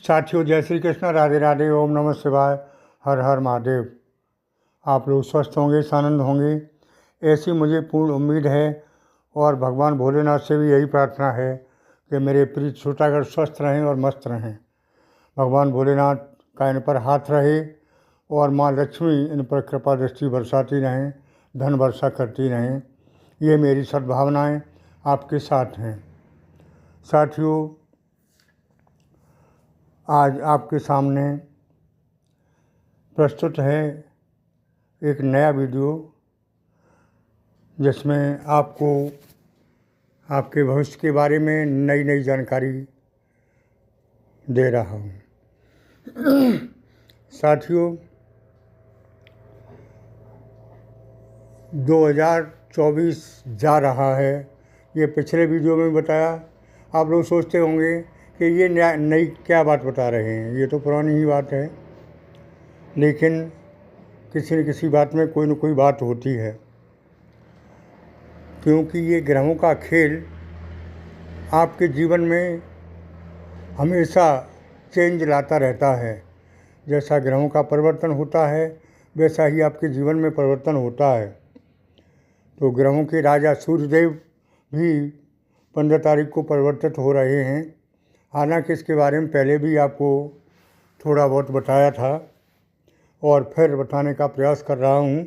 साथियों, जय श्री कृष्ण, राधे राधे, ओम नमः शिवाय, हर हर महादेव। आप लोग स्वस्थ होंगे, आनंद होंगे, ऐसी मुझे पूर्ण उम्मीद है। और भगवान भोलेनाथ से भी यही प्रार्थना है कि मेरे प्रिय श्रोतागण स्वस्थ रहें और मस्त रहें। भगवान भोलेनाथ का इन पर हाथ रहे और माँ लक्ष्मी इन पर कृपा दृष्टि बरसाती रहें, धन वर्षा करती रहें। ये मेरी सद्भावनाएँ आपके साथ हैं। साथियों, आज आपके सामने प्रस्तुत है एक नया वीडियो, जिसमें आपको आपके भविष्य के बारे में नई नई जानकारी दे रहा हूँ। साथियों, 2024 जा रहा है। ये पिछले वीडियो में बताया। आप लोग सोचते होंगे कि ये नई क्या बात बता रहे हैं, ये तो पुरानी ही बात है। लेकिन किसी न किसी बात में कोई न कोई बात होती है, क्योंकि ये ग्रहों का खेल आपके जीवन में हमेशा चेंज लाता रहता है। जैसा ग्रहों का परिवर्तन होता है, वैसा ही आपके जीवन में परिवर्तन होता है। तो ग्रहों के राजा सूर्यदेव भी 15 तारीख को परिवर्तित हो रहे हैं। हालांकि इसके बारे में पहले भी आपको थोड़ा बहुत बताया था और फिर बताने का प्रयास कर रहा हूँ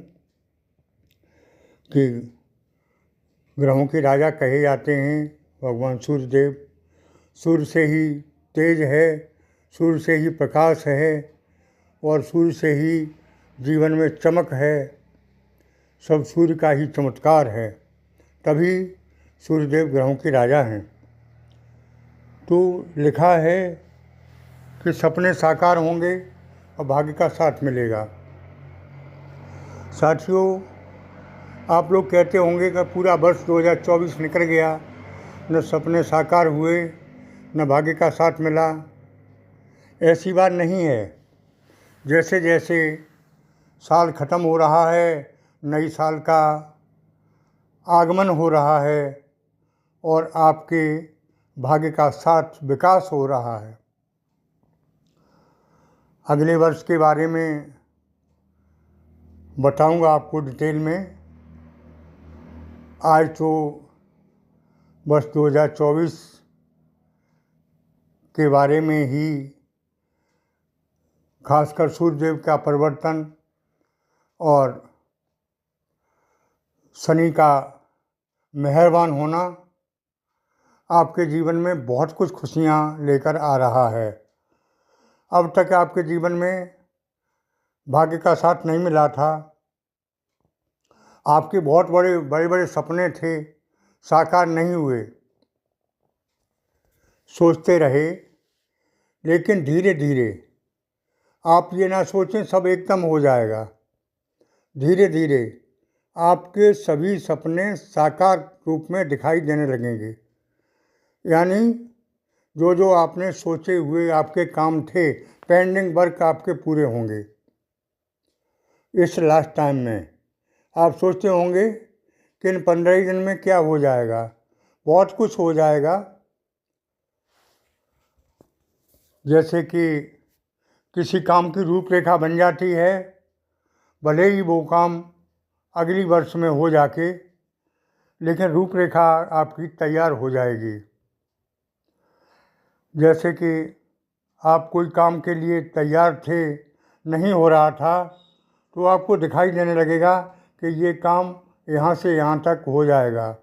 कि ग्रहों के राजा कहे जाते हैं भगवान सूर्यदेव। सूर्य से ही तेज है, सूर्य से ही प्रकाश है और सूर्य से ही जीवन में चमक है। सब सूर्य का ही चमत्कार है, तभी सूर्यदेव ग्रहों के राजा हैं। तो लिखा है कि सपने साकार होंगे और भाग्य का साथ मिलेगा। साथियों, आप लोग कहते होंगे कि पूरा वर्ष 2024 निकल गया, न सपने साकार हुए, न भाग्य का साथ मिला। ऐसी बात नहीं है। जैसे जैसे साल ख़त्म हो रहा है, नई साल का आगमन हो रहा है और आपके भाग्य का साथ विकास हो रहा है। अगले वर्ष के बारे में बताऊंगा आपको डिटेल में। आज तो वर्ष 2024 के बारे में ही, खासकर सूर्यदेव का परिवर्तन और शनि का मेहरबान होना आपके जीवन में बहुत कुछ खुशियाँ लेकर आ रहा है। अब तक आपके जीवन में भाग्य का साथ नहीं मिला था। आपके बहुत बड़े बड़े सपने थे, साकार नहीं हुए। सोचते रहे, लेकिन धीरे धीरे, आप ये ना सोचें सब एकदम हो जाएगा। धीरे धीरे आपके सभी सपने साकार रूप में दिखाई देने लगेंगे। यानी जो जो आपने सोचे हुए आपके काम थे, पेंडिंग वर्क आपके पूरे होंगे। इस लास्ट टाइम में आप सोचते होंगे कि इन 15 ही दिन में क्या हो जाएगा। बहुत कुछ हो जाएगा। जैसे कि किसी काम की रूपरेखा बन जाती है, भले ही वो काम अगली वर्ष में हो जाके, लेकिन रूपरेखा आपकी तैयार हो जाएगी। जैसे कि आप कोई काम के लिए तैयार थे, नहीं हो रहा था, तो आपको दिखाई देने लगेगा कि ये काम यहाँ से यहाँ तक हो जाएगा।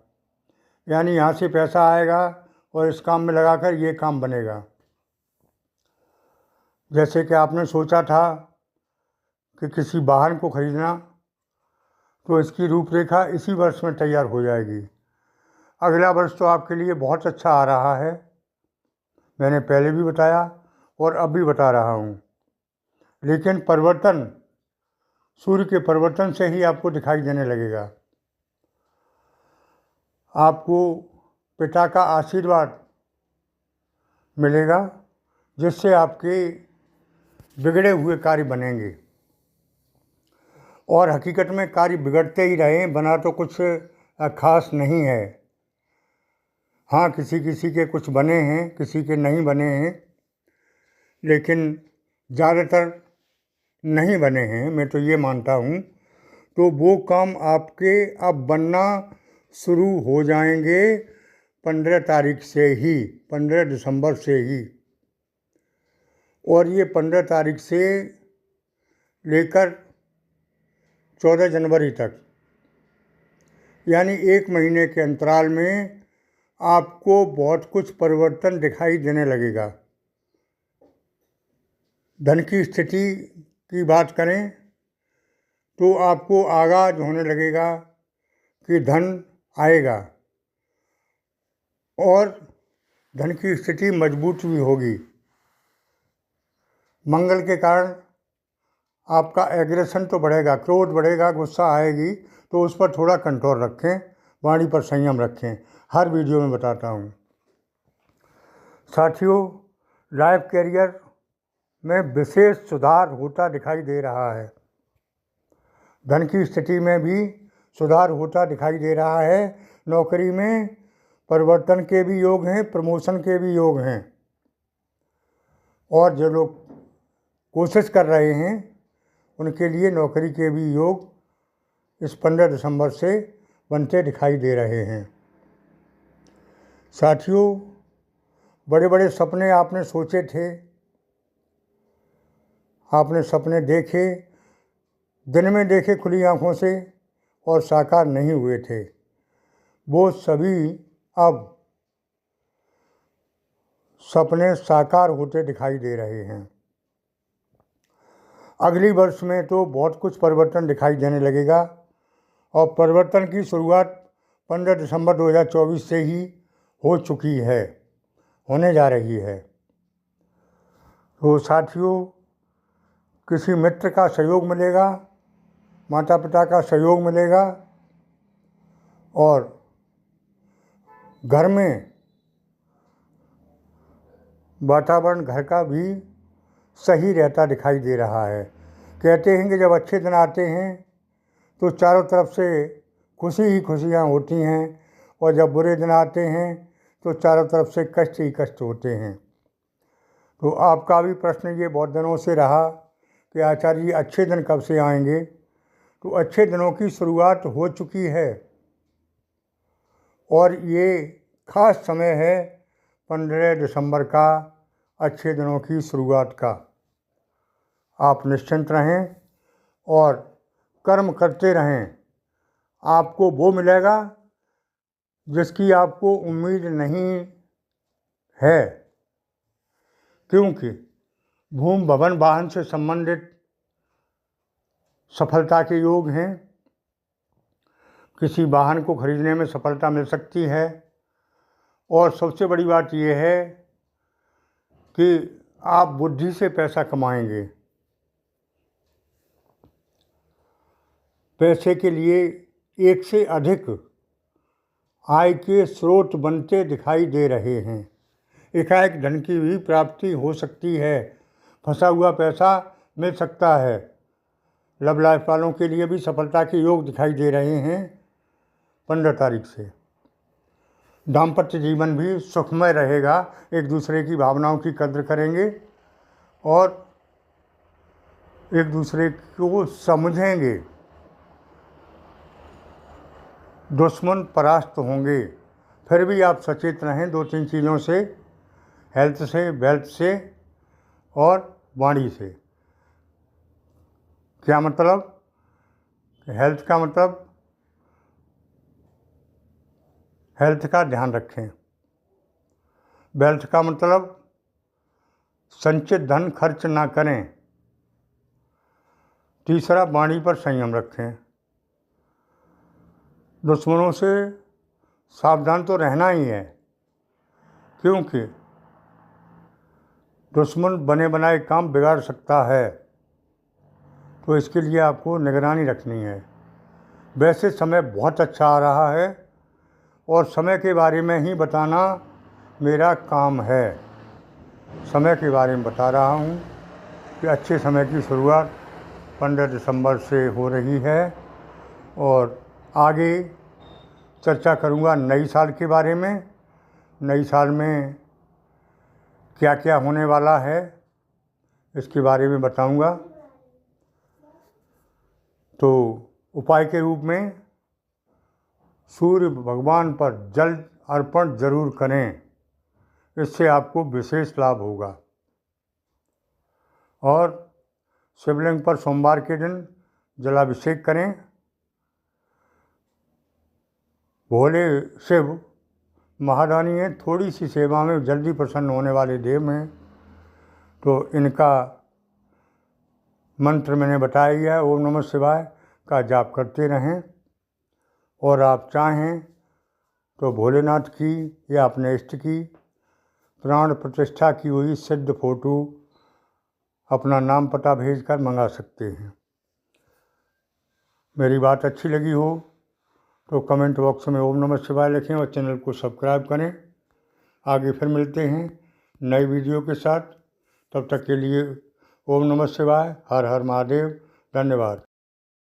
यानी यहाँ से पैसा आएगा और इस काम में लगाकर ये काम बनेगा। जैसे कि आपने सोचा था कि किसी वाहन को खरीदना, तो इसकी रूपरेखा इसी वर्ष में तैयार हो जाएगी। अगला वर्ष तो आपके लिए बहुत अच्छा आ रहा है। मैंने पहले भी बताया और अब भी बता रहा हूँ। लेकिन परिवर्तन सूर्य के परिवर्तन से ही आपको दिखाई देने लगेगा। आपको पिता का आशीर्वाद मिलेगा, जिससे आपके बिगड़े हुए कार्य बनेंगे। और हकीकत में कार्य बिगड़ते ही रहे, बना तो कुछ खास नहीं है। हाँ, किसी किसी के कुछ बने हैं, किसी के नहीं बने हैं। लेकिन ज़्यादातर नहीं बने हैं, मैं तो ये मानता हूँ। तो वो काम आपके अब बनना शुरू हो जाएंगे 15 तारीख से ही, 15 दिसंबर से ही। और ये 15 तारीख से लेकर 14 जनवरी तक, यानी 1 महीने के अंतराल में आपको बहुत कुछ परिवर्तन दिखाई देने लगेगा। धन की स्थिति की बात करें तो आपको आगाज होने लगेगा कि धन आएगा और धन की स्थिति मजबूत भी होगी। मंगल के कारण आपका एग्रेशन तो बढ़ेगा, क्रोध बढ़ेगा, गुस्सा आएगी, तो उस पर थोड़ा कंट्रोल रखें, वाणी पर संयम रखें। हर वीडियो में बताता हूँ। साथियों, लाइफ कैरियर में विशेष सुधार होता दिखाई दे रहा है। धन की स्थिति में भी सुधार होता दिखाई दे रहा है। नौकरी में परिवर्तन के भी योग हैं, प्रमोशन के भी योग हैं। और जो लोग कोशिश कर रहे हैं उनके लिए नौकरी के भी योग इस 15 दिसंबर से बनते दिखाई दे रहे हैं। साथियों, बड़े बड़े सपने आपने सोचे थे, आपने सपने देखे, दिन में देखे खुली आंखों से और साकार नहीं हुए थे, वो सभी अब सपने साकार होते दिखाई दे रहे हैं। अगली वर्ष में तो बहुत कुछ परिवर्तन दिखाई देने लगेगा और परिवर्तन की शुरुआत 15 दिसंबर 2024 से ही हो चुकी है, होने जा रही है। तो साथियों, किसी मित्र का सहयोग मिलेगा, माता पिता का सहयोग मिलेगा और घर में वातावरण घर का भी सही रहता दिखाई दे रहा है। कहते हैं कि जब अच्छे दिन आते हैं तो चारों तरफ से खुशी ही खुशियाँ होती हैं और जब बुरे दिन आते हैं तो चारों तरफ से कष्ट ही कष्ट होते हैं। तो आपका भी प्रश्न ये बहुत दिनों से रहा कि आचार्य जी अच्छे दिन कब से आएंगे। तो अच्छे दिनों की शुरुआत हो चुकी है और ये खास समय है 15 दिसंबर का, अच्छे दिनों की शुरुआत का। आप निश्चिंत रहें और कर्म करते रहें, आपको वो मिलेगा जिसकी आपको उम्मीद नहीं है, क्योंकि भूमि भवन वाहन से संबंधित सफलता के योग हैं। किसी वाहन को खरीदने में सफलता मिल सकती है और सबसे बड़ी बात यह है कि आप बुद्धि से पैसा कमाएंगे। पैसे के लिए एक से अधिक आय के स्रोत बनते दिखाई दे रहे हैं। एकाएक धन की भी प्राप्ति हो सकती है, फंसा हुआ पैसा मिल सकता है। लव लाइफ वालों के लिए भी सफलता के योग दिखाई दे रहे हैं 15 तारीख से। दाम्पत्य जीवन भी सुखमय रहेगा, एक दूसरे की भावनाओं की कद्र करेंगे और एक दूसरे को समझेंगे। दुश्मन परास्त होंगे। फिर भी आप सचेत रहें 2-3 चीज़ों से, हेल्थ से, वेल्थ से और वाणी से। क्या मतलब? हेल्थ का मतलब हेल्थ का ध्यान रखें। वेल्थ का मतलब संचित धन खर्च ना करें। तीसरा, वाणी पर संयम रखें। दुश्मनों से सावधान तो रहना ही है, क्योंकि दुश्मन बने बनाए काम बिगाड़ सकता है, तो इसके लिए आपको निगरानी रखनी है। वैसे समय बहुत अच्छा आ रहा है और समय के बारे में ही बताना मेरा काम है। समय के बारे में बता रहा हूँ कि अच्छे समय की शुरुआत 15 दिसंबर से हो रही है और आगे चर्चा करूँगा नई साल के बारे में। नई साल में क्या क्या होने वाला है इसके बारे में बताऊंगा। तो उपाय के रूप में सूर्य भगवान पर जल अर्पण जरूर करें, इससे आपको विशेष लाभ होगा। और शिवलिंग पर सोमवार के दिन जलाभिषेक करें। भोले शिव महादानी हैं, थोड़ी सी सेवा में जल्दी प्रसन्न होने वाले देव हैं। तो इनका मंत्र मैंने बताया गया है, ओम नमः शिवाय का जाप करते रहें। और आप चाहें तो भोलेनाथ की या अपने इष्ट की प्राण प्रतिष्ठा की हुई सिद्ध फोटो अपना नाम पता भेजकर मंगा सकते हैं। मेरी बात अच्छी लगी हो तो कमेंट बॉक्स में ओम नमः शिवाय लिखें और चैनल को सब्सक्राइब करें। आगे फिर मिलते हैं नई वीडियो के साथ। तब तक के लिए ओम नमः शिवाय, हर हर महादेव, धन्यवाद।